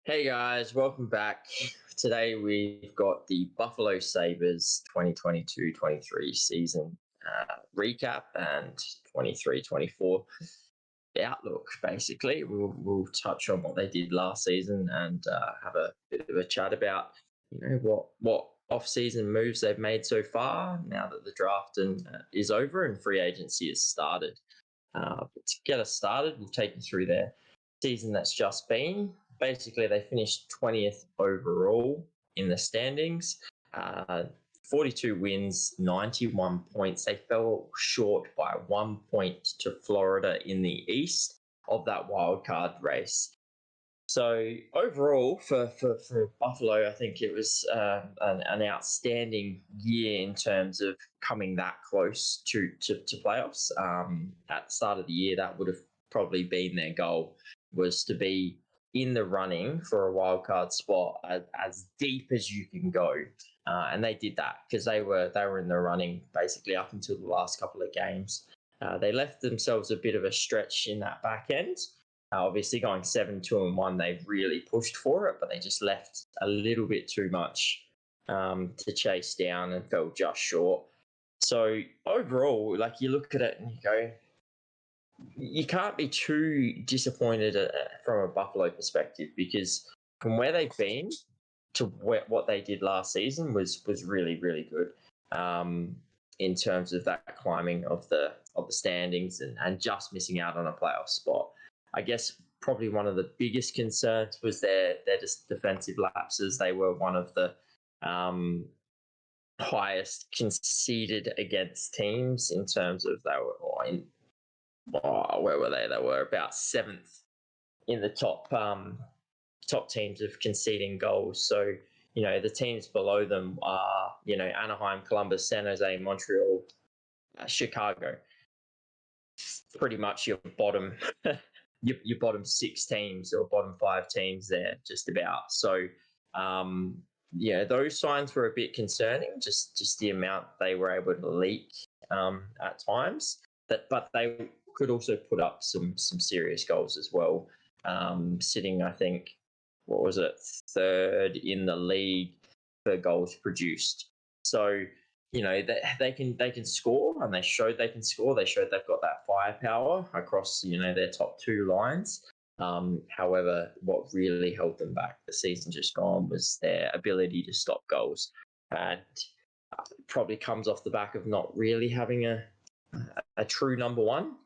Hey guys, welcome back. Today we've got the Buffalo Sabres 2022-23 season recap and 23-24 outlook. Basically, we'll touch on what they did last season and have a bit of a chat about what off-season moves they've made so far. Now that the draft is over and free agency has started. But to get us started, we'll take you through their season that's just been. Basically, they finished 20th overall in the standings. Uh, 42 wins, 91 points. They fell short by 1 point to Florida in the East of that wild card race. So overall, for Buffalo, I think it was an outstanding year in terms of coming that close to playoffs. At the start of the year, that would have probably been their goal, was to be in the running for a wild card spot as deep as you can go, and they did that because they were in the running basically up until the last couple of games. They left themselves a bit of a stretch in that back end. Obviously, going 7-2-1, they really pushed for it, but they just left a little bit too much to chase down and fell just short. So overall, like, you look at it and you go, you can't be too disappointed from a Buffalo perspective, because from where they've been to what they did last season was really really good, in terms of that climbing of the standings and just missing out on a playoff spot. I guess probably one of the biggest concerns was their defensive lapses. They were one of the highest conceded against teams in terms of, they were in, where were they? They were about seventh in the top teams of conceding goals. So the teams below them are Anaheim, Columbus, San Jose, Montreal, Chicago. Pretty much your bottom your bottom six teams or bottom five teams there, just about. So those signs were a bit concerning, just the amount they were able to leak at times. But they could also put up some serious goals as well. Sitting, I think, what was it, third in the league for goals produced. So they can score, and they showed they can score. They showed they've got that firepower across their top two lines. However, what really held them back the season just gone was their ability to stop goals, and probably comes off the back of not really having a true number one,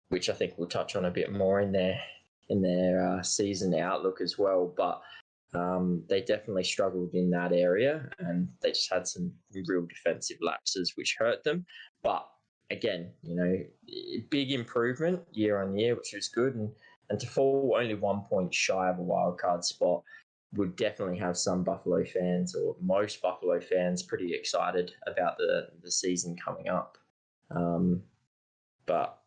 which I think we'll touch on a bit more in their season outlook as well. But they definitely struggled in that area, and they just had some real defensive lapses which hurt them. But again, big improvement year on year, which was good, and to fall only 1 point shy of a wild card spot would definitely have some Buffalo fans, or most Buffalo fans, pretty excited about the season coming up. But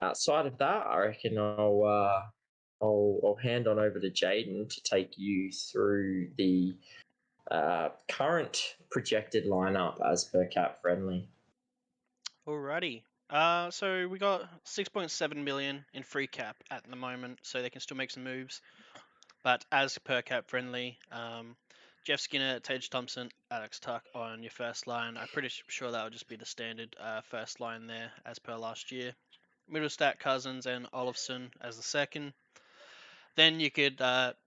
outside of that, I reckon I'll hand on over to Jaden to take you through the current projected lineup as per Cap Friendly. Alrighty. So we got 6.7 million in free cap at the moment, so they can still make some moves. But as per Cap Friendly, Jeff Skinner, Tage Thompson, Alex Tuck on your first line. I'm pretty sure that will just be the standard first line there as per last year. Middlestat, Cousins, and Olofsson as the second. Then you could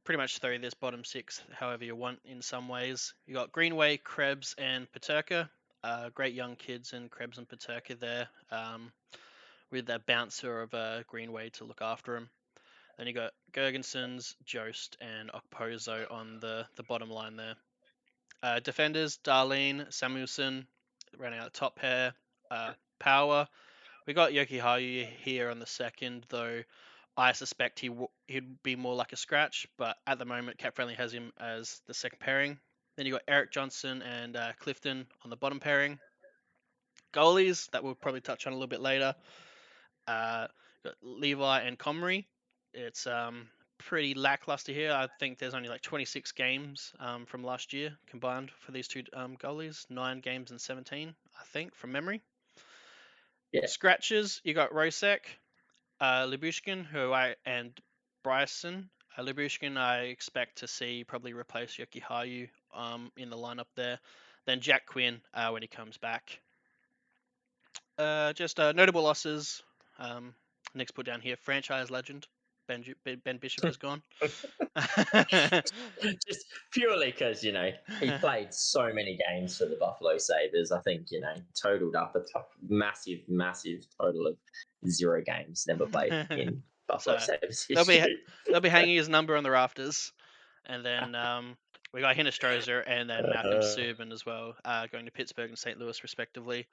pretty much throw this bottom six however you want in some ways. You got Greenway, Krebs, and Paterka. Great young kids in Krebs and Paterka there, with that bouncer of Greenway to look after him. Then you got Gergensons, Jost, and Okposo on the bottom line there. Defenders, Darlene, Samuelson, running out top pair. Power, we got Yoki Hayu here on the second, though I suspect he'd be more like a scratch, but at the moment, Cap Friendly has him as the second pairing. Then you got Eric Johnson and Clifton on the bottom pairing. Goalies, that we'll probably touch on a little bit later. Got Levi and Comrie. It's pretty lackluster here. I think there's only like 26 games from last year combined for these two goalies. 9 games and 17, I think, from memory. Yeah. Scratches, you got Rosek, Libushkin, and Bryson. Lyubushkin, I expect to see probably replace Yoki in the lineup there. Then Jack Quinn when he comes back. Just notable losses. Nick's put down here franchise legend Ben Bishop is gone. Just purely because he played so many games for the Buffalo Sabres. I think totaled up a massive total of 0 games never played in Buffalo So Sabres they'll history. be hanging his number on the rafters, and then we got Hinostroza and then Malcolm Subban as well, going to Pittsburgh and St. Louis respectively.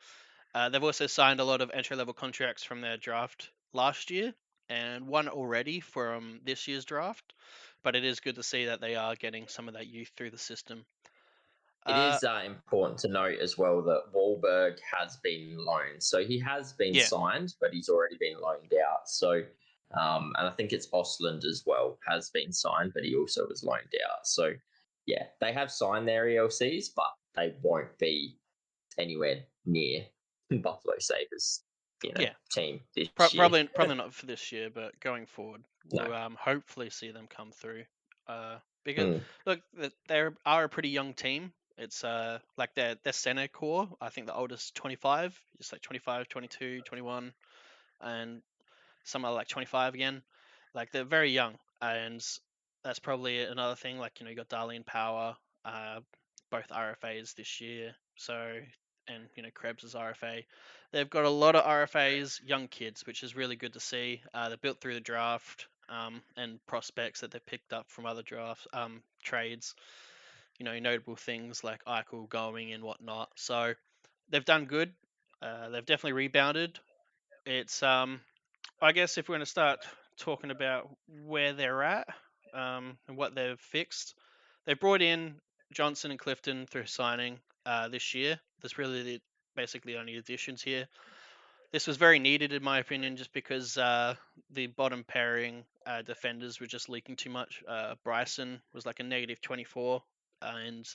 They've also signed a lot of entry-level contracts from their draft last year, and one already from this year's draft. But it is good to see that they are getting some of that youth through the system. It is important to note as well that Wahlberg has been loaned. So he has been signed, but he's already been loaned out. So, and I think it's Osland as well has been signed, but he also was loaned out. So, yeah, they have signed their ELCs, but they won't be anywhere near Buffalo Sabres, team this year. Probably not for this year, but going forward, we'll hopefully see them come through. Because look, they are a pretty young team. It's like their center core. I think the oldest 25, just like 25, 22, 21, and some are like 25 again. Like they're very young, and that's probably another thing. Like you got Darlene Power, both RFAs this year. So and Krebs is RFA. They've got a lot of RFAs, young kids, which is really good to see. They're built through the draft and prospects that they've picked up from other drafts, trades. Notable things like Eichel going and whatnot. So they've done good. They've definitely rebounded. It's I guess if we're going to start talking about where they're at and what they've fixed, they brought in Johnson and Clifton through signing this year. There's really basically only additions here. This was very needed, in my opinion, just because the bottom pairing defenders were just leaking too much. Bryson was like a negative 24, and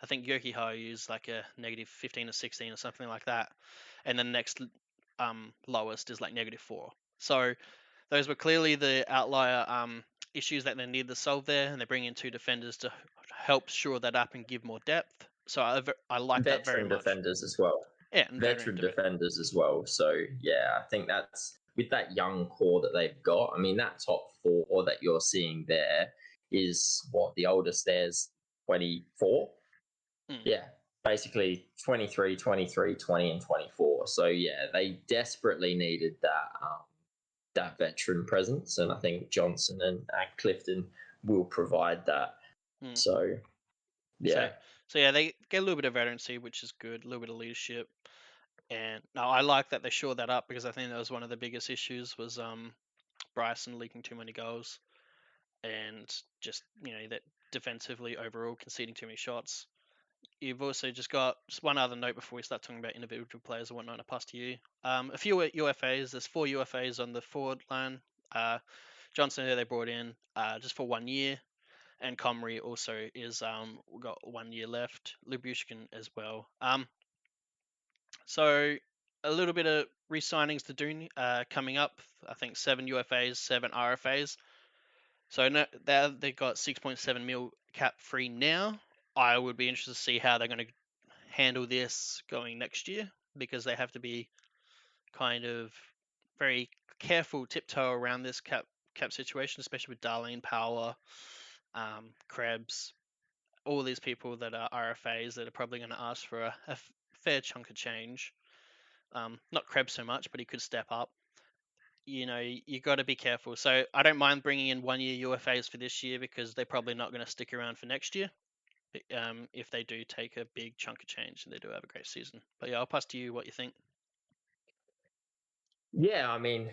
I think Yoki is like a negative 15 or 16 or something like that. And the next lowest is like negative 4. So those were clearly the outlier issues that they needed to solve there, and they bring in 2 defenders to help shore that up and give more depth. So I like that very much. Defenders as well. Yeah, and veteran defenders as well. So yeah, I think that's with that young core that they've got. I mean, that top 4 that you're seeing there is what the oldest there's 24. Yeah, basically 23, 23, 20, and 24. So yeah, they desperately needed that veteran presence, and I think Johnson and Clifton will provide that. So yeah. So yeah, they get a little bit of veterancy, which is good, a little bit of leadership. And no, I like that they shore that up because I think that was one of the biggest issues was Bryson leaking too many goals and just that defensively overall conceding too many shots. You've also just got one other note before we start talking about individual players and whatnot. I pass to you. A few UFAs. There's 4 UFAs on the forward line. Johnson, who they brought in just for 1 year, and Comrie also is got 1 year left. Lyubushkin as well. So a little bit of re-signings to do coming up. I think 7 UFAs, 7 RFAs. So no, they've got 6.7 mil cap free now. I would be interested to see how they're going to handle this going next year because they have to be kind of very careful, tiptoe around this cap situation, especially with Darlene Power, Krebs, all these people that are RFAs that are probably going to ask for a fair chunk of change. Not Krebs so much, but he could step up. You got to be careful. So I don't mind bringing in 1 year UFAs for this year because they're probably not going to stick around for next year. If they do take a big chunk of change and they do have a great season. But yeah, I'll pass to you what you think. Yeah, I mean,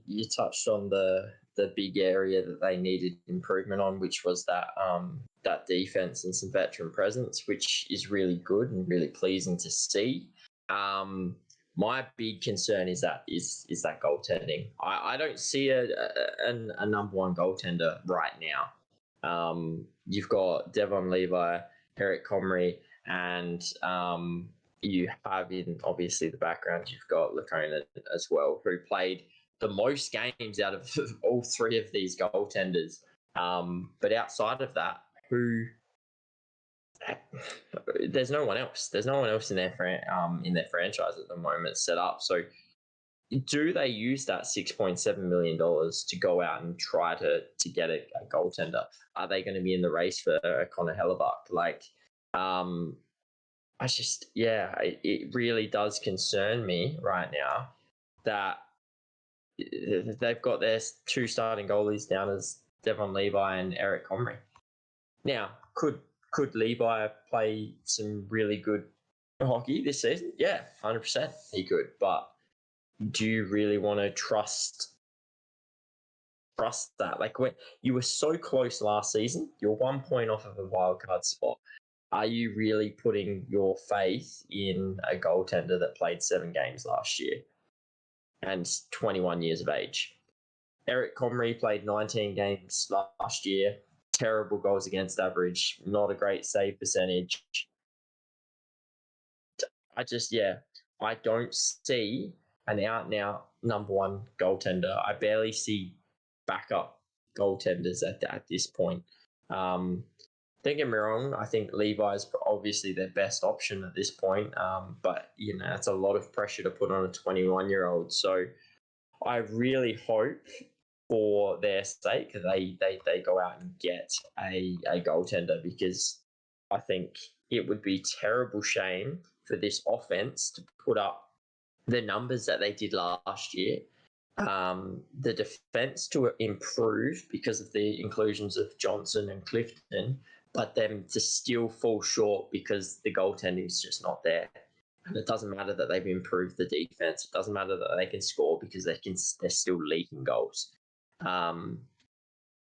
you touched on the big area that they needed improvement on, which was that defense and some veteran presence, which is really good and really pleasing to see. My big concern is that goaltending. I don't see a number 1 goaltender right now. You've got Devon Levi, Eric Comrie, and you have in obviously the background, you've got Laconin as well, who played the most games out of all 3 of these goaltenders But outside of that, who there's no one else. There's no one else in their franchise at the moment set up. So do they use that $6.7 million to go out and try to get a goaltender? Are they going to be in the race for Connor Hellebuck? Like, I just it really does concern me right now that they've got their two starting goalies down as Devon Levi and Eric Comrie. Now, could Levi play some really good hockey this season? Yeah, 100% he could. But do you really want to trust that? Like, when you were so close last season, you're 1 point off of a wild card spot. Are you really putting your faith in a goaltender that played 7 games last year and 21 years of age? Eric Comrie played 19 games last year. Terrible goals against average, not a great save percentage. I don't see an out and out number one goaltender. I barely see backup goaltenders at this point. Don't get me wrong, I think Levi is obviously their best option at this point. But it's a lot of pressure to put on a 21-year-old. So I really hope for their sake they go out and get a goaltender, because I think it would be terrible shame for this offense to put up the numbers that they did last year. The defense to improve because of the inclusions of Johnson and Clifton, but them to still fall short because the goaltending is just not there. And it doesn't matter that they've improved the defense. It doesn't matter that they can score because they're still leaking goals.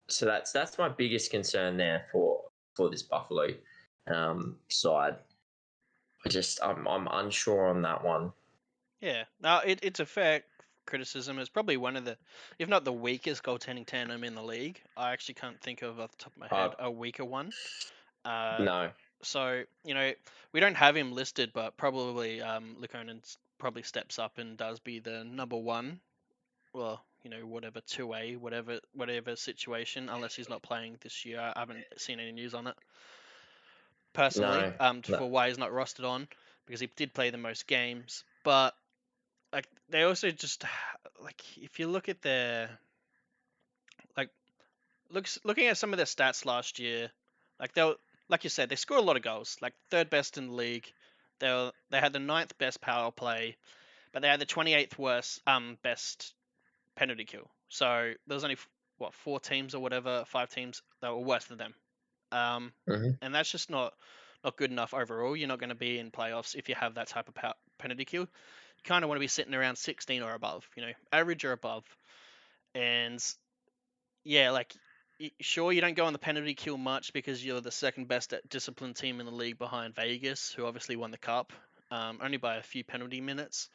So that's my biggest concern there for this Buffalo side. I'm unsure on that one. Yeah, no, it's a fair criticism. It's probably one of the, if not the weakest goaltending tandem in the league. I actually can't think of off the top of my head a weaker one. No. So we don't have him listed, but probably Lukonen probably steps up and does be the number one. Well, whatever 2A, whatever situation, unless he's not playing this year. I haven't seen any news on it personally. For why he's not rostered on, because he did play the most games, but like they also just like, if you look at their looking at some of their stats last year, like you said, they scored a lot of goals, like third best in the league. They had the ninth best power play, but they had the 28th worst best penalty kill. So there was only 4 teams or whatever, 5 teams that were worse than them. And that's just not good enough overall. You're not going to be in playoffs if you have that type of penalty kill. You kind of want to be sitting around 16 or above, average or above. And yeah, like, sure, you don't go on the penalty kill much because you're the second best disciplined team in the league behind Vegas, who obviously won the cup, only by a few penalty minutes.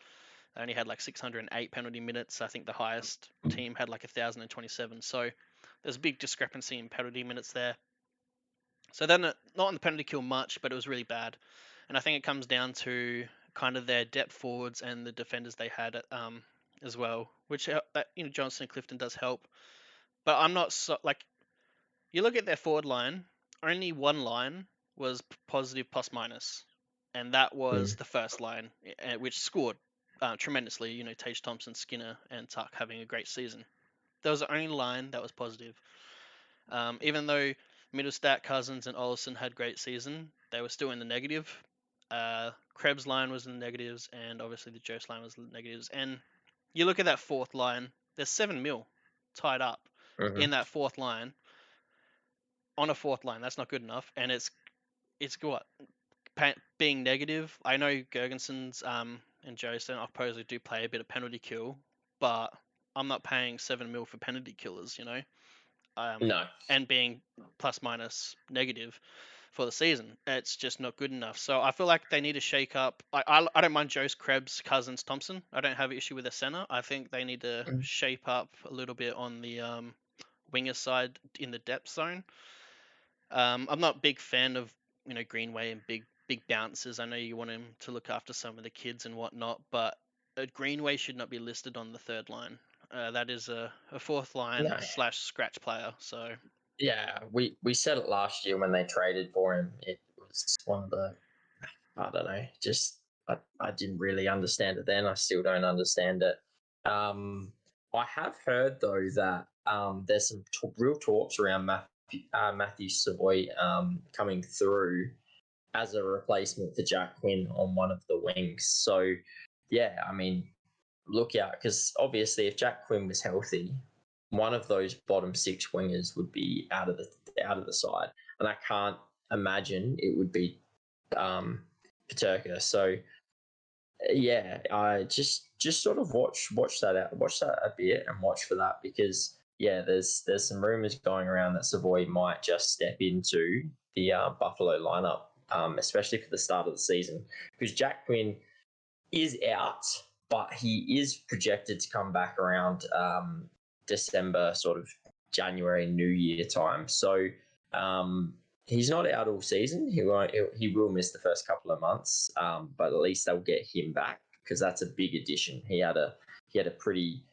They only had like 608 penalty minutes. I think the highest team had like 1,027. So there's a big discrepancy in penalty minutes there. So they're not on the penalty kill much, but it was really bad. And I think it comes down to kind of their depth forwards and the defenders they had as well, which Johnson and Clifton does help. But I'm not so like, you look at their forward line, only one line was positive plus minus, and that was the first line, which scored tremendously. Tage Thompson, Skinner, and Tuck having a great season. That was the only line that was positive. Even though Middlestat, Cousins, and Olsen had great season, they were still in the negative. Krebs' line was in the negatives, and obviously the Jost line was in the negatives. And you look at that fourth line, there's 7 mil tied up in that fourth line. On a fourth line, that's not good enough, and it's what being negative. I know Gergensons and Jost and Okposo do play a bit of penalty kill, but I'm not paying 7 mil for penalty killers, No. And being plus minus negative for the season. It's just not good enough. So I feel like they need to shake up. I don't mind Jost, Krebs, Cousins, Thompson. I don't have an issue with the center. I think they need to shape up a little bit on the winger side in the depth zone. I'm not a big fan of Greenway and big bounces. I know you want him to look after some of the kids and whatnot, but Greenway should not be listed on the third line. That is a fourth line / scratch player. So Yeah, we said it last year when they traded for him. It was one of the, I don't know, just I didn't really understand it then. I still don't understand it. I have heard though that there's some real talks around Matthew Savoy coming through as a replacement for Jack Quinn on one of the wings. So yeah, I mean, look out because obviously if Jack Quinn was healthy, one of those bottom six wingers would be out of the side, and I can't imagine it would be um, Paterka. So yeah, I just sort of watch that a bit, and watch for that because yeah, there's some rumors going around that Savoy might just step into the Buffalo lineup, especially for the start of the season because Jack Quinn is out, but he is projected to come back around December, sort of January, New Year time. So um, he's not out all season. He will miss the first couple of months, but at least they'll get him back because that's a big addition. He had a pretty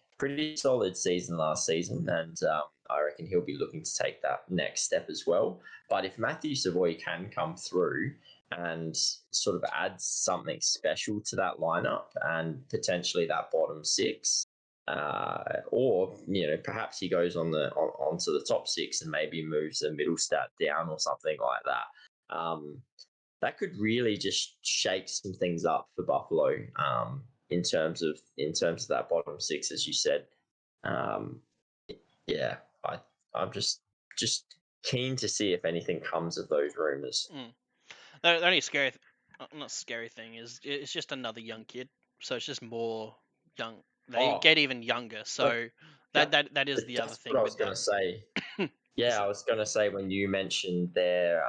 solid season last season, and I reckon he'll be looking to take that next step as well. But if Matthew Savoy can come through and sort of adds something special to that lineup and potentially that bottom six. Or perhaps he goes onto the top six and maybe moves the middle stat down or something like that. That could really just shake some things up for Buffalo in terms of that bottom six, as you said. Um, yeah, I'm just keen to see if anything comes of those rumors. Mm. The only not scary thing is it's just another young kid, so it's just more young. They Oh, get even younger, but so that that is the other that's what thing I with was that. gonna say. Is Yeah, I was gonna say when you mentioned their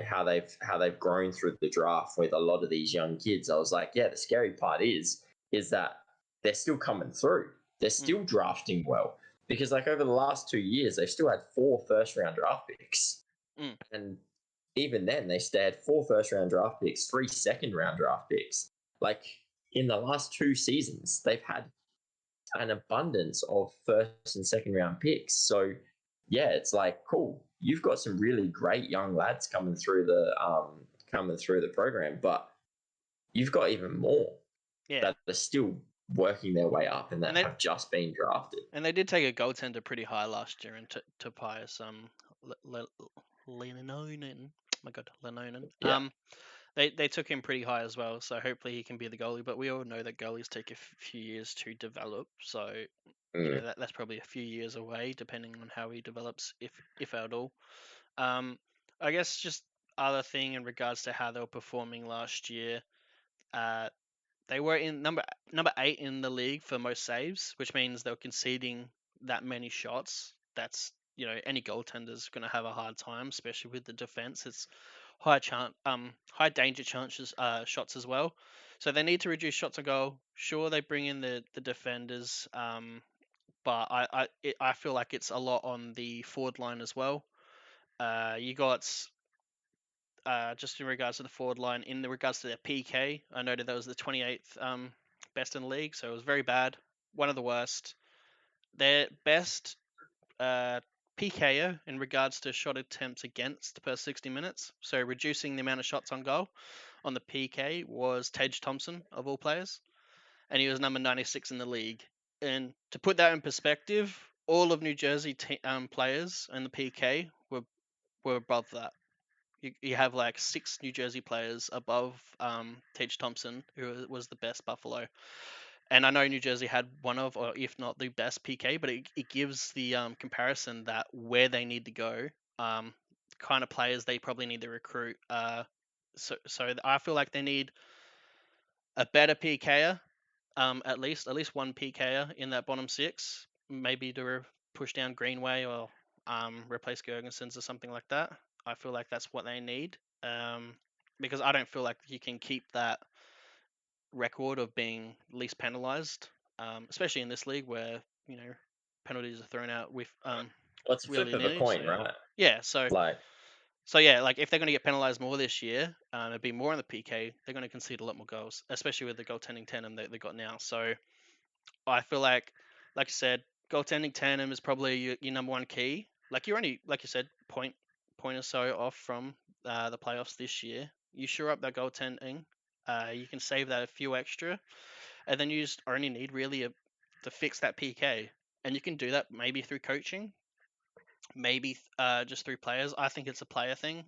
how they've grown through the draft with a lot of these young kids. I was like, yeah, the scary part is that they're still coming through. They're mm, still drafting well because like over the last 2 years, they've still had 4 first round draft picks, mm, and even then they had 4 first round draft picks, 3 second round draft picks. Like in the last 2 seasons, they've had an abundance of first and second round picks. So yeah, it's like cool. You've got some really great young lads coming through the program, but you've got even more yeah, that are still working their way up and and that have just been drafted. they did take a goaltender pretty high last year, and Tobias Lenonen. My God, Lenonen. Yeah. They took him pretty high as well, so hopefully he can be the goalie. But we all know that goalies take a few years to develop, so Mm. that's probably a few years away, depending on how he develops, if at all. Um, I guess just other thing in regards to how they were performing last year. Uh, they were in number 8 in the league for most saves, which means they were conceding that many shots. That's any goaltender's going to have a hard time, especially with the defense. It's high danger chances shots as well. So they need to reduce shots on goal. Sure, they bring in the defenders, but I feel like it's a lot on the forward line as well. You got just in regards to the forward line, in the regards to their PK, I noted that was the 28th best in the league, so it was very bad, one of the worst. Their best uh, PKer in regards to shot attempts against per 60 minutes, so reducing the amount of shots on goal on the PK, was Tage Thompson of all players, and he was number 96 in the league. And to put that in perspective, all of New Jersey players in the PK were above that. You have like 6 New Jersey players above Tage Thompson, who was the best Buffalo. And I know New Jersey had one of, or if not the best PK, but it gives the comparison that where they need to go, kind of players they probably need to recruit. So I feel like they need a better PKer, at least one PKer in that bottom six, maybe to push down Greenway or replace Gergensen's or something like that. I feel like that's what they need, because I don't feel like you can keep that record of being least penalized, especially in this league where penalties are thrown out with Well, it's a flip willy of a nilly. So coin, right? yeah, so Like, so yeah, like if they're going to get penalized more this year, it'd be more on the PK. They're going to concede a lot more goals, especially with the goaltending tandem that they got now. So I feel like I said, goaltending tandem is probably your number one key. like you're only, like you said, point or so off from the playoffs this year. You shore up that goaltending. You can save that a few extra, and then you just only need really to fix that PK, and you can do that maybe through coaching, maybe just through players. I think it's a player thing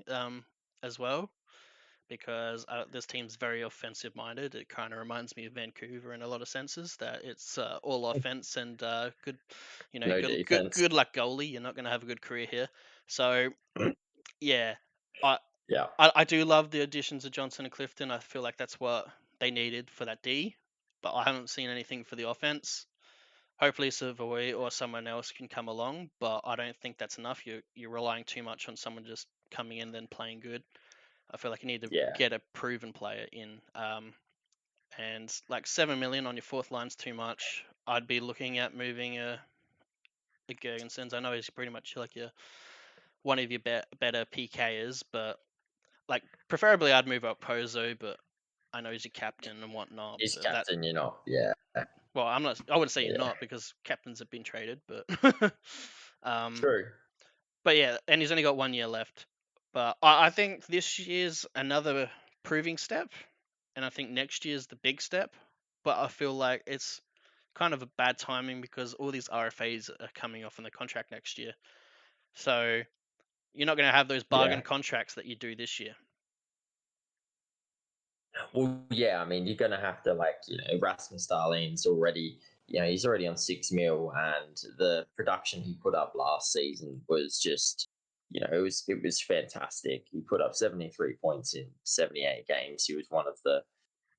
as well because this team's very offensive minded. It kind of reminds me of Vancouver in a lot of senses that it's all offense and good, No defense. good luck goalie. You're not going to have a good career here. So yeah, I, Yeah, I do love the additions of Johnson and Clifton. I feel like that's what they needed for that D, but I haven't seen anything for the offense. Hopefully Savoy or someone else can come along, but I don't think that's enough. You're relying too much on someone just coming in then playing good. I feel like you need to yeah. get a proven player in. And like 7 million on your fourth line's too much. I'd be looking at moving the Gergensons. I know he's pretty much like your one of your better PKers, but like preferably I'd move up Pozo, but I know he's your captain and whatnot. He's But that captain, you know. Yeah, well, I'm not. I wouldn't say you're yeah. not because captains have been traded, but um, True. but yeah, and he's only got 1 year left. But I think this year's another proving step, and I think next year's the big step. But I feel like it's kind of a bad timing because all these RFAs are coming off in the contract next year. So you're not going to have those bargain Yeah. contracts that you do this year. Well, yeah. I mean, you're gonna have to Rasmus Darlene's already. He's already on 6 mil, and the production he put up last season was just, it was fantastic. He put up 73 points in 78 games. He was one of the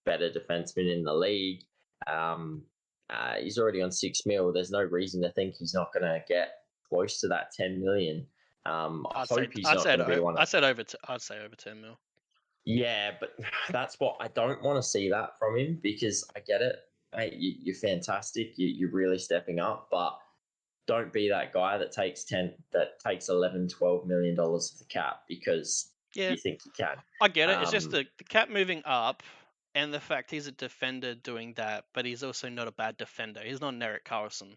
better defensemen in the league. Um, he's already on 6 mil. There's no reason to think he's not going to get close to that 10 million. I hope he's not going to be one of. I'd say over 10 mil. Yeah, but that's what I don't want to see that from him because I get it. Hey, you're fantastic. You're really stepping up, but don't be that guy that takes 11, $12 million of the cap because Yeah, you think you can. I get it. It's just Um, the cap moving up and the fact he's a defender doing that, but he's also not a bad defender. He's not an Eric Carlson.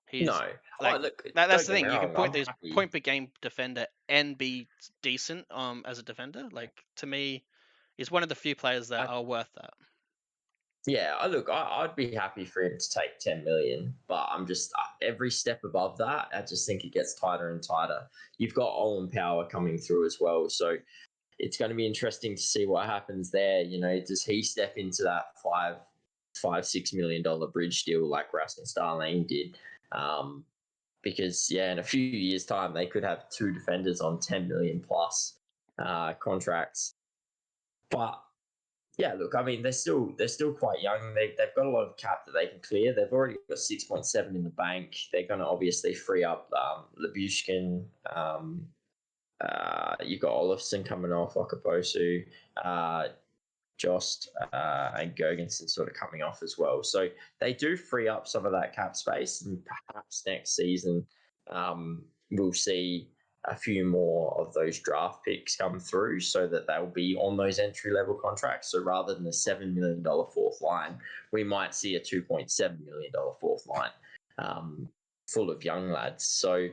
He's no. Oh, like look, that's don't the get me thing. You can wrong. point I'm these happy. point per game defender and be decent as a defender. Like to me, he's one of the few players that I, are worth that. yeah, I'd be happy for him to take 10 million, but I'm just every step above that. I just think it gets tighter and tighter. You've got Owen Power coming through as well, so it's going to be interesting to see what happens there. Does he step into that $6 million bridge deal like Rasmus Darling did? Because in a few years' time, they could have two defenders on 10 million plus contracts. But yeah, look, I mean, they're still quite young. They've got a lot of cap that they can clear. They've already got 6.7 in the bank. They're going to obviously free up Labushkin. You've got Olofsson coming off, Okaposu, Jost, and Gergensen sort of coming off as well. So they do free up some of that cap space, and perhaps next season we'll see a few more of those draft picks come through so that they'll be on those entry level contracts. So rather than the $7 million fourth line, we might see a $2.7 million fourth line full of young lads. So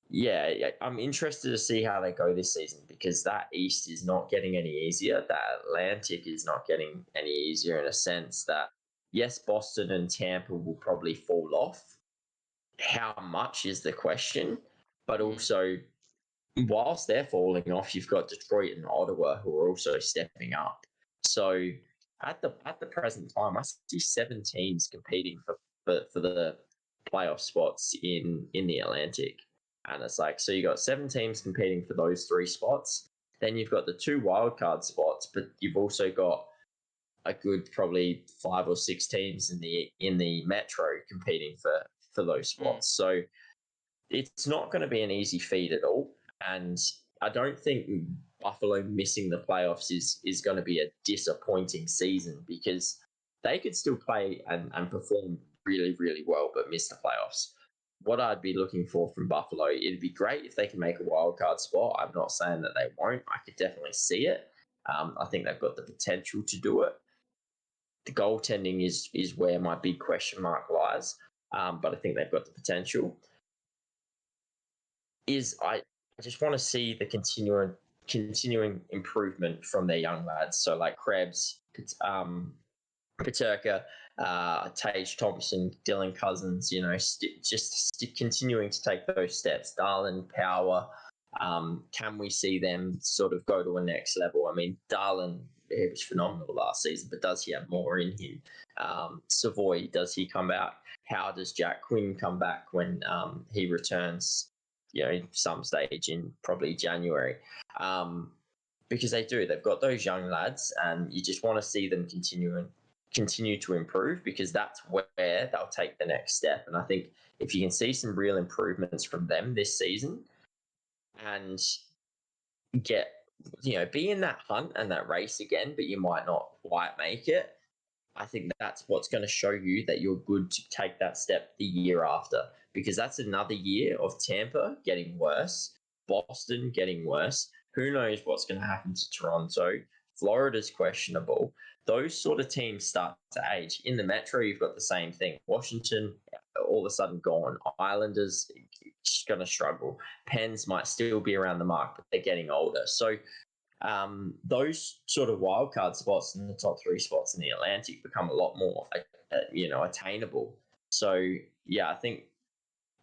yeah, I'm interested to see how they go this season because that East is not getting any easier. That Atlantic is not getting any easier in a sense that, yes, Boston and Tampa will probably fall off. How much is the question? But Mm. also, whilst they're falling off, you've got Detroit and Ottawa who are also stepping up. So at the present time, I see 7 teams competing for the playoff spots in the Atlantic, and it's like so you got 7 teams competing for those 3 spots. Then you've got the 2 wildcard spots, but you've also got a good probably 5 or 6 teams in the Metro competing for those Mm. spots. So it's not going to be an easy feat at all. And I don't think Buffalo missing the playoffs is going to be a disappointing season because they could still play and perform really, really well, but miss the playoffs. What I'd be looking for from Buffalo, it'd be great if they can make a wild card spot. I'm not saying that they won't. I could definitely see it. I think they've got the potential to do it. The goaltending is where my big question mark lies, but I think they've got the potential. is I just want to see the continuing improvement from their young lads. So like Krebs, Paterka, Tage Thompson, Dylan Cousins, continuing to take those steps. Darlin, Power, can we see them sort of go to a next level? I mean, Darlin, he was phenomenal last season, but does he have more in him? Savoy, does he come back? How does Jack Quinn come back when he returns? Some stage in probably January. Because they've got those young lads, and you just want to see them continue to improve, because that's where they'll take the next step. And I think if you can see some real improvements from them this season and get, be in that hunt and that race again, but you might not quite make it, I think that's what's going to show you that you're good to take that step the year after, because that's another year of Tampa getting worse, Boston getting worse. Who knows what's going to happen to Toronto? Florida's questionable. Those sort of teams start to age. In the Metro, you've got the same thing. Washington, all of a sudden gone. Islanders going to struggle. Pens might still be around the mark, but they're getting older. So those sort of wildcard spots in the top three spots in the Atlantic become a lot more, attainable. So yeah, I think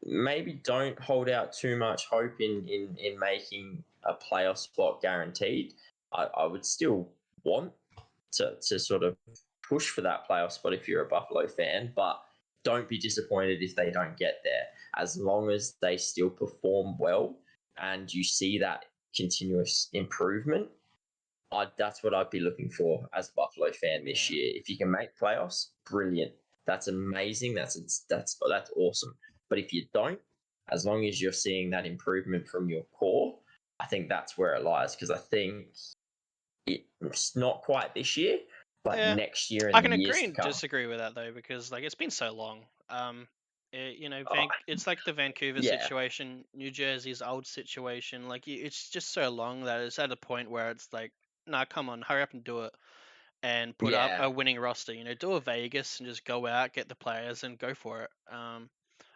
maybe don't hold out too much hope in making a playoff spot guaranteed. I would still want to sort of push for that playoff spot if you're a Buffalo fan, but don't be disappointed if they don't get there, as long as they still perform well and you see that continuous improvement. That's what I'd be looking for as a Buffalo fan this Yeah. year. If you can make playoffs, brilliant. That's amazing. That's awesome. But if you don't, as long as you're seeing that improvement from your core, I think that's where it lies. Because I think it's not quite this year, but Yeah, next year I and the can years agree to and come. disagree with that though, because like it's been so long. Oh, It's like the Vancouver yeah, situation, New Jersey's old situation. Like it's just so long that it's at a point where it's like, nah, come on, hurry up and do it, and put up yeah. a winning roster. Do a Vegas and just go out, get the players, and go for it. Oh,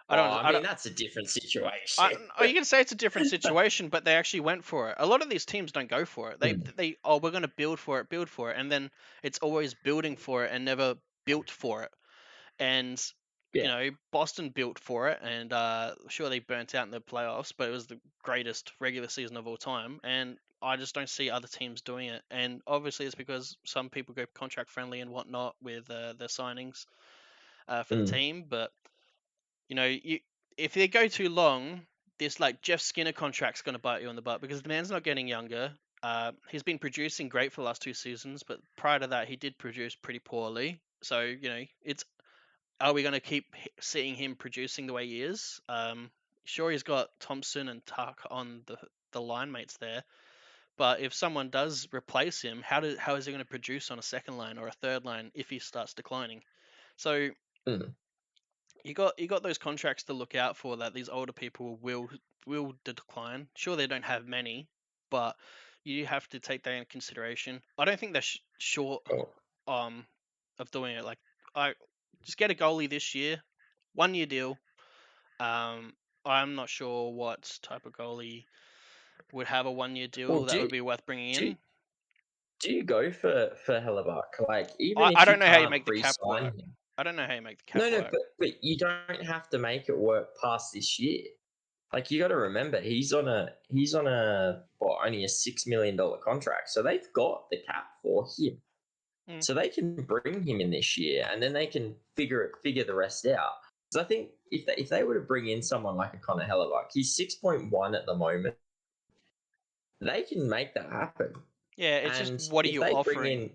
I I don't. mean, that's a different situation. You can say it's a different situation, but they actually went for it. A lot of these teams don't go for it. Mm, We're going to build for it, and then it's always building for it and never built for it. And yeah. Boston built for it, and sure they burnt out in the playoffs, but it was the greatest regular season of all time. And I just don't see other teams doing it. And obviously, it's because some people go contract friendly and whatnot with their signings for the Mm, team, but you if they go too long, this like Jeff Skinner contract's going to bite you on the butt because the man's not getting younger. He's been producing great for the last 2 seasons, but prior to that, he did produce pretty poorly. So it's are we going to keep seeing him producing the way he is? Sure, he's got Thompson and Tuck on the line mates there, but if someone does replace him, how is he going to produce on a second line or a third line if he starts declining? So mm. you got those contracts to look out for that these older people will decline. Sure, they don't have many, but you have to take that into consideration. I don't think they're short Oh, um of doing it. Like I just get a goalie this year, 1 year deal. Um, I'm not sure what type of goalie would have a 1 year well, deal that would be worth bringing do in. do you go for Hellebuck? Like, even I if you don't know how you can't make the cap re-sign work. him, I don't know how you make the cap no, work. but you don't have to make it work past this year. Like, you got to remember, he's on a only a $6 million contract, so they've got the cap for him, Mm. so they can bring him in this year, and then they can figure the rest out. So I think if they were to bring in someone like a Connor Hellebuck, he's 6.1 at the moment. They can make that happen. Yeah, it's just And what are if you they bring offering? in,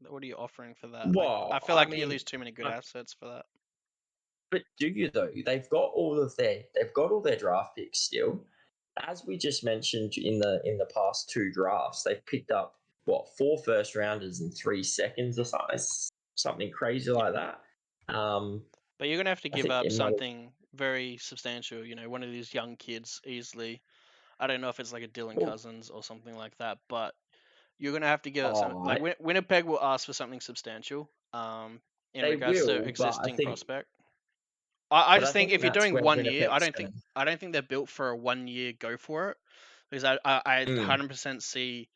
What are you offering for that? Like, I well, feel I like you mean, lose too many good uh, assets for that. but do you though? They've got all their draft picks still. As we just mentioned in the past two drafts, they've picked up what, four first rounders and 3 seconds or something crazy Yeah, like that. Um, but you're gonna have to I give think up it might have. something very substantial. One of these young kids easily. I don't know if it's like a Dylan Well, Cousins or something like that, but you're gonna have to give up something. oh, Like Winnipeg will ask for something substantial. In they regards to will, but I existing think prospect. I But just I think think if you're that's doing where 1 year, Winnipeg's going I don't think they're built for a 1 year go for it, because I to. 100% see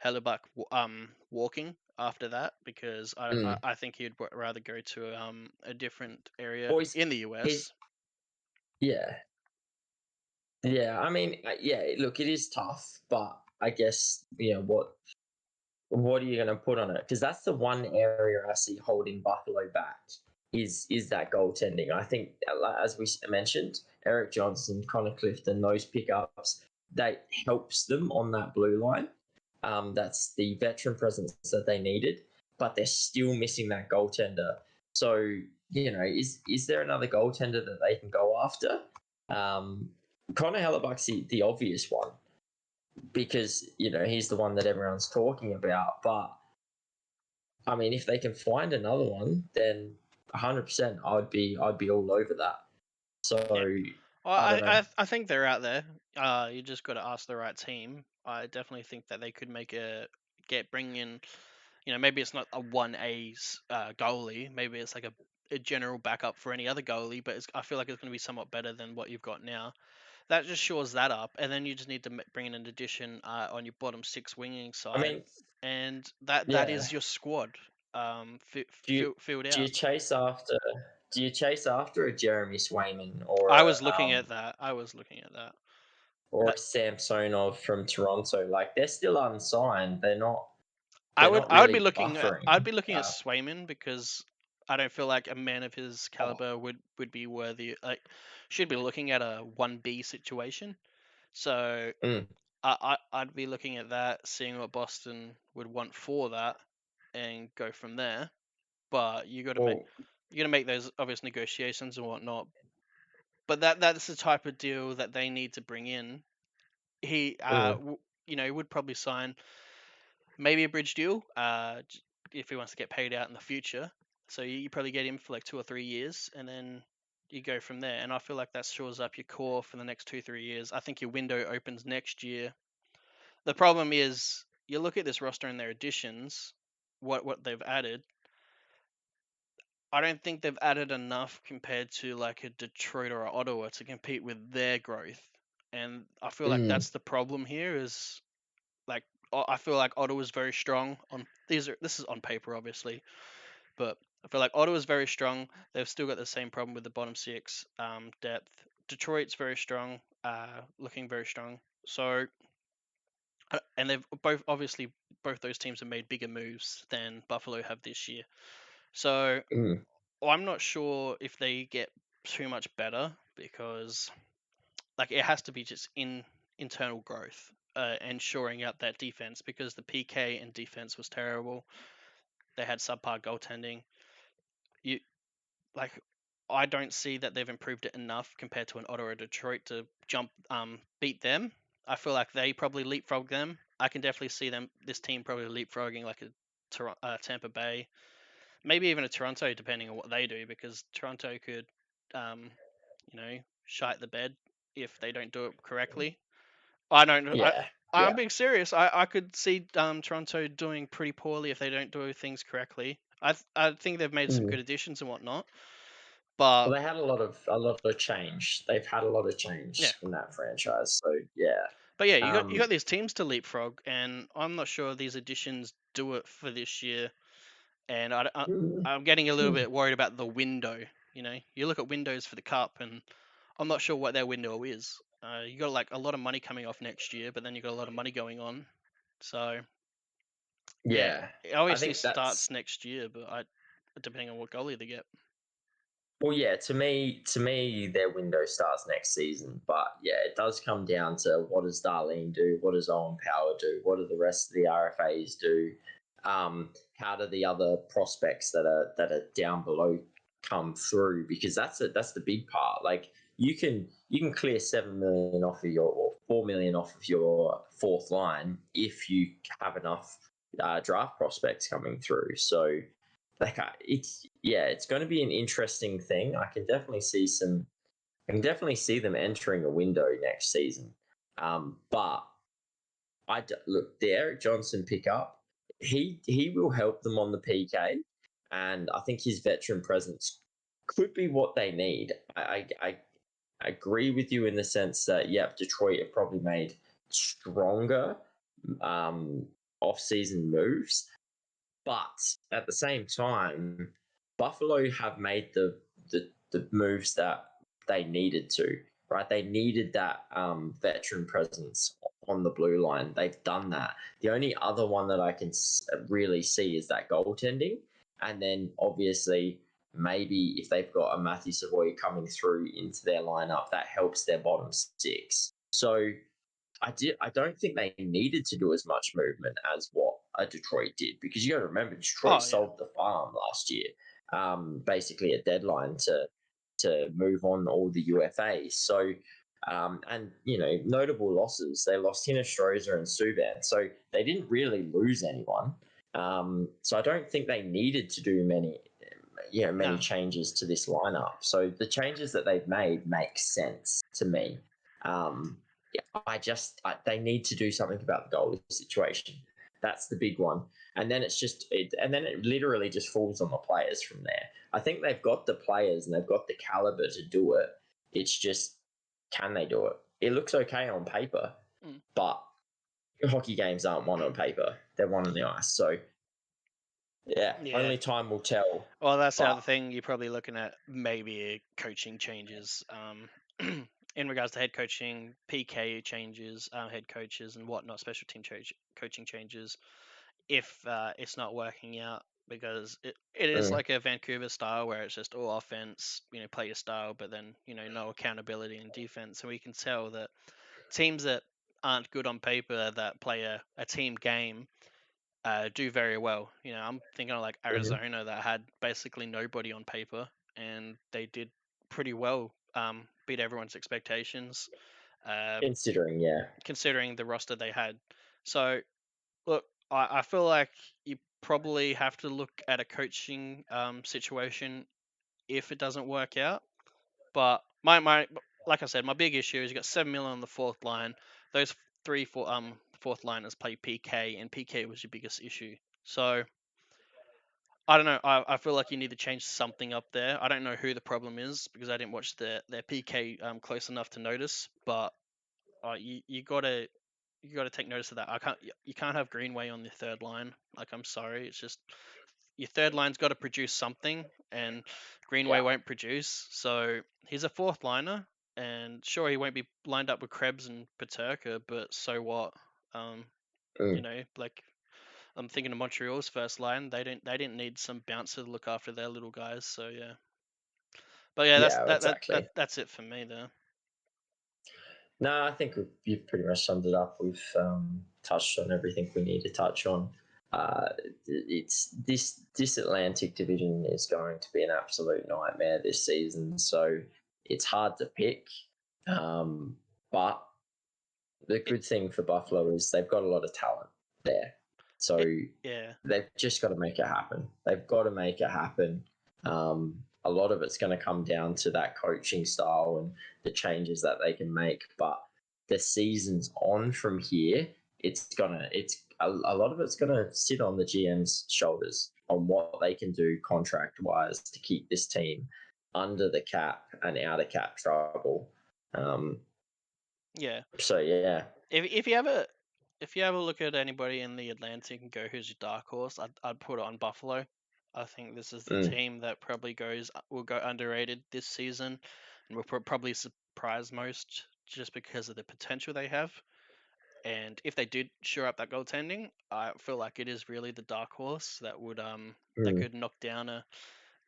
Hellebuck walking after that, because Mm. I think he'd rather go to a different area Boys, in the he's US. yeah, yeah. I mean, yeah. Look, it is tough, but I guess what are you going to put on it? Because that's the one area I see holding Buffalo back is that goaltending. I think, as we mentioned, Eric Johnson, Connor Clifton, those pickups that helps them on that blue line. That's the veteran presence that they needed, but they're still missing that goaltender. So is there another goaltender that they can go after? Um, Connor Hellebuck's the obvious one because he's the one that everyone's talking about. But I mean, if they can find another one, then 100% I'd be all over that. Yeah. So Well, I don't know. I think they're out there. You just got to ask the right team. I definitely think that they could bring in, maybe it's not a 1A goalie. Maybe it's like a general backup for any other goalie, but I feel like it's going to be somewhat better than what you've got now. That just shores that up, and then you just need to bring in an addition on your bottom six winging I side, mean, and that yeah. is your squad, Do you filled do you out. chase after a Jeremy Swayman or I a was looking at that. I was looking at that. or a Samsonov from Toronto? Like they're still unsigned. I They're would not I would be really looking at buffering. I'd be looking at Uh, Swayman, because I don't feel like a man of his oh, caliber would be worthy, like should be looking at a 1B situation. So mm, I'd be looking at that, seeing what Boston would want for that, and go from there. But well, you got to make those obvious negotiations and whatnot. But that's the type of deal that they need to bring in. He mm, would probably sign maybe a bridge deal, if he wants to get paid out in the future. So you probably get him for like 2 or 3 years, and then you go from there. And I feel like that shores up your core for the next 2 3 years. I think your window opens next year. The problem is, you look at this roster and their additions, what they've added. I don't think they've added enough compared to like a Detroit or a Ottawa to compete with their growth. And I feel like mm, that's the problem here. Is like, I feel like Ottawa's very strong on this is on paper obviously, but I feel like Ottawa's very strong. They've still got the same problem with the bottom six depth. Detroit's very strong, looking very strong. So, and they've both those teams have made bigger moves than Buffalo have this year. So mm, I'm not sure if they get too much better, because like it has to be just internal growth, and shoring out that defense, because the PK and defense was terrible. They had subpar goaltending. You like I don't see that they've improved it enough compared to an Ottawa or Detroit to beat them. I feel like they probably leapfrog them. I can definitely see this team probably leapfrogging like a Tampa Bay, maybe even a Toronto, depending on what they do, because Toronto could, um, shite the bed if they don't do it correctly. I don't know. yeah, I'm yeah, being serious. I could see Toronto doing pretty poorly if they don't do things correctly. I think they've made some mm. good additions and whatnot, but Well, they had a lot of change. They've had a lot of yeah, change in that franchise. So yeah, but yeah, you um, got these teams to leapfrog, and I'm not sure these additions do it for this year. And mm, I'm getting a little mm, bit worried about the window. You look at windows for the cup, and I'm not sure what their window is. You got like a lot of money coming off next year, but then you got a lot of money going on. So yeah, yeah. it I obviously think that's starts next year, but depending on what goalie they get. Well, yeah. To me, their window starts next season. But yeah, it does come down to what does Darlene do? What does Owen Power do? What do the rest of the RFAs do? How do the other prospects that are down below come through? Because that's the big part. Like you can clear 7 million off of your or 4 million off of your fourth line if you have enough draft prospects coming through. So like it's going to be an interesting thing. I can definitely see them entering a window next season. But look, the Eric Johnson pickup, he will help them on the PK, and I think his veteran presence could be what they need. I agree with you in the sense that, yeah, Detroit have probably made stronger um, off-season moves, but at the same time, Buffalo have made the moves that they needed to. Right, they needed that veteran presence on the blue line. They've done that. The only other one that I can really see is that goaltending, and then obviously maybe if they've got a Matthew Savoy coming through into their lineup, that helps their bottom six. So I don't think they needed to do as much movement as what a Detroit did, because you got to remember Detroit Oh yeah, sold the farm last year, basically a deadline to move on all the UFAs. So and notable losses. They lost Hinostroza and Subban, so they didn't really lose anyone. So I don't think they needed to do many no, changes to this lineup. So the changes that they've made make sense to me. Um, they need to do something about the goalie situation. That's the big one, and then and then it literally just falls on the players from there. I think they've got the players and they've got the caliber to do it. It's just, can they do it? It looks okay on paper, mm. but hockey games aren't won on paper; they're won on the ice. So yeah, Yeah. only time will tell. Well, that's the other But thing. You're probably looking at maybe coaching changes. In regards to head coaching, PK changes, head coaches and whatnot, special team coaching changes. If it's not working out, because it is mm, like a Vancouver style where it's just all offense, play your style, but then no accountability in defense. And we can tell that teams that aren't good on paper that play a team game do very well. I'm thinking of like mhm. Arizona that had basically nobody on paper, and they did pretty well, beat everyone's expectations, uh, Considering, yeah, considering the roster they had. So, look, I feel like you probably have to look at a coaching situation if it doesn't work out. But like I said, my big issue is you got 7 million on the fourth line. Those fourth liners play PK, and PK was your biggest issue. So I don't know. I feel like you need to change something up there. I don't know who the problem is because I didn't watch their PK close enough to notice. But you gotta take notice of that. You can't have Greenway on the third line. Like, I'm sorry, it's just your third line's got to produce something, and Greenway yeah, won't produce. So he's a fourth liner, and sure he won't be lined up with Krebs and Paterka, but so what? Um, mm, like I'm thinking of Montreal's first line. They didn't need some bouncer to look after their little guys. So yeah, but yeah, yeah, exactly. that's it for me there. No, I think you've pretty much summed it up. We've touched on everything we need to touch on. Uh, it's this Atlantic division is going to be an absolute nightmare this season. So it's hard to pick. But the It, good thing for Buffalo is they've got a lot of talent there. So it yeah. they've just got to make it happen. They've got to make it happen. A lot of it's going to come down to that coaching style and the changes that they can make. But the season's on from here. It's a lot of it's gonna sit on the GM's shoulders on what they can do contract wise to keep this team under the cap and out of cap trouble. Um, Yeah. so yeah, If you have a look at anybody in the Atlantic and go, who's your dark horse? I'd put it on Buffalo. I think this is the mm, team that probably will go underrated this season, and will probably surprise most just because of the potential they have. And if they did shore up that goaltending, I feel like it is really the dark horse that mm, could knock down a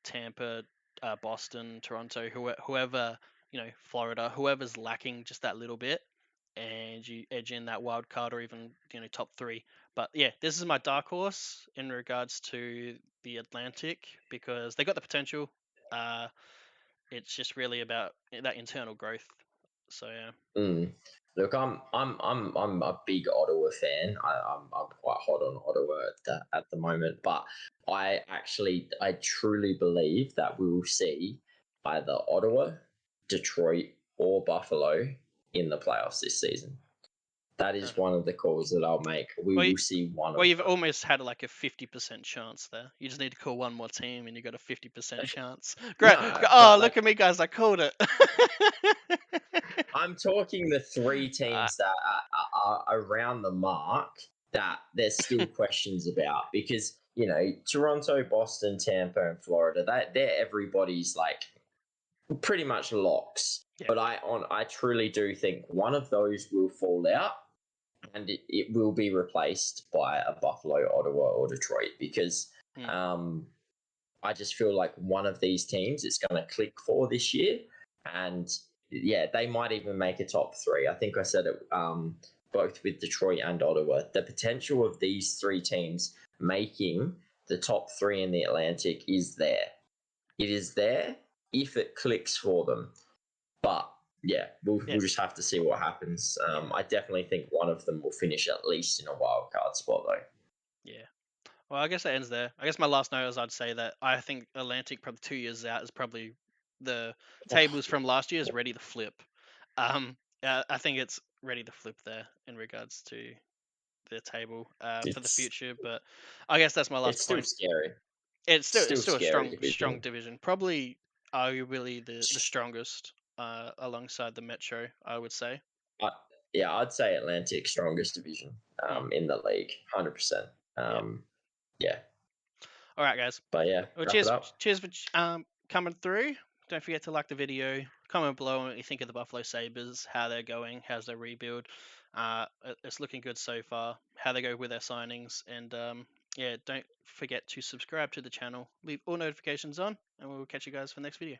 Tampa, Boston, Toronto, whoever, Florida, whoever's lacking just that little bit, and you edge in that wild card or even top three. But yeah, this is my dark horse in regards to the Atlantic because they got the potential. Uh, it's just really about that internal growth. So yeah, mm. Look, I'm a big Ottawa fan. I'm quite hot on Ottawa at the moment, but I truly believe that we will see either Ottawa, Detroit, or Buffalo in the playoffs this season. That Uh, is one of the calls that I'll make. We well, will see one well, of you've them. almost had like a 50% chance there. You just need to call one more team, and you got a 50% chance. Great! No, Oh, but look like at me, guys! I called it. I'm talking the three uh, teams that are around the mark that there's still questions about because Toronto, Boston, Tampa, and Florida. They're everybody's like pretty much locks. yeah. But I truly do think one of those will fall out and it will be replaced by a Buffalo, Ottawa, or Detroit because Mm, um, I just feel like one of these teams is going to click for this year, and yeah, they might even make a top three. I think I said it both with Detroit and Ottawa. The potential of these three teams making the top three in the Atlantic is there. It is there if it clicks for them, but yeah, yeah. we'll just have to see what happens. Yeah. I definitely think one of them will finish at least in a wild card spot, though. Yeah. Well, I guess that ends there. I guess my last note is I'd say that I think Atlantic probably 2 years out is probably the tables from last year is ready to flip. I think it's ready to flip there in regards to the table for the It's future. But I guess that's my last it's still point. scary. It's Still still a scary strong division. division. Probably arguably the strongest alongside the Metro. I would say. I, yeah, I'd say Atlantic strongest division Mm, in the league, 100%. yeah. Yeah, All right, guys. but yeah, Well, wrap it up. cheers for coming through. Don't forget to like the video. Comment below on what you think of the Buffalo Sabres, how they're going, how's their rebuild. It's looking good so far. How they go with their signings, and yeah, don't forget to subscribe to the channel. Leave all notifications on, and we'll catch you guys for the next video.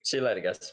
See you later, guys.